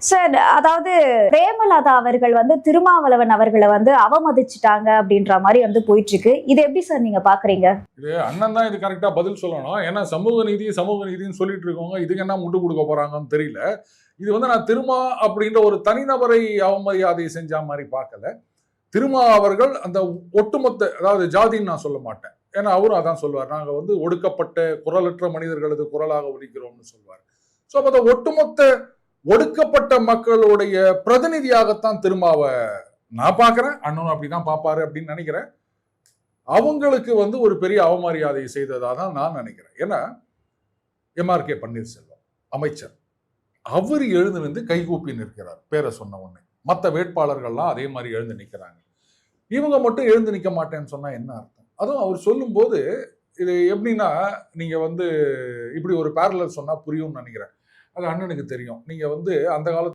Sir, அதாவது பிரேமலதா அவர்கள் திருமாவளவன் அவர்களை அவமதிச்சுட்டாங்க அப்படின்ற மாதிரி போயிட்டு இருக்கு. இது எப்படி சார் நீங்க பாக்குறீங்க? இது அண்ணன் தான் இது கரெக்டா பதில் சொல்லணும். ஏன்னா சமூக நீதின்னு சொல்லிட்டு இருக்கவங்க இதுக்கு என்ன முட்டு கொடுக்க போறாங்கன்னு தெரியல. இது நான் திருமா அப்படின்ற ஒரு தனிநபரை அவமரியாதை செஞ்ச மாதிரி பார்க்கல. திருமா அவர்கள் அந்த ஒட்டுமொத்த, அதாவது ஜாதின்னு நான் சொல்ல மாட்டேன், ஏன்னா அவரும் அதான் சொல்லுவார், நாங்க ஒடுக்கப்பட்ட குரலற்ற மனிதர்களது குரலாக ஒலிக்கிறோம்னு சொல்வார். ஸோ அப்ப அந்த ஒட்டுமொத்த ஒடுக்கப்பட்ட மக்களுடைய பிரதிநிதியாகத்தான் திருமாவை நான் பார்க்கிறேன். அண்ணனும் அப்படிதான் பார்ப்பாரு அப்படின்னு நினைக்கிறேன். அவங்களுக்கு ஒரு பெரிய அவமரியாதை செய்ததா தான் நான் நினைக்கிறேன். ஏன்னா MRK பன்னீர்செல்வம் அமைச்சர், அவர் எழுந்து நின்று கைகூப்பி நிற்கிறார் பேரை சொன்ன உடனே. மற்ற வேட்பாளர்கள்லாம் அதே மாதிரி எழுந்து நிற்கிறாங்க. இவங்க மட்டும் எழுந்து நிற்க மாட்டேன்னு சொன்னா என்ன அர்த்தம்? அதுவும் அவர் சொல்லும் போது இது எப்படின்னா, நீங்க இப்படி ஒரு பேரலல் சொன்னா புரியும்னு நினைக்கிறேன். அது அண்ணனுக்கு தெரியும். நீங்க அந்த காலத்துல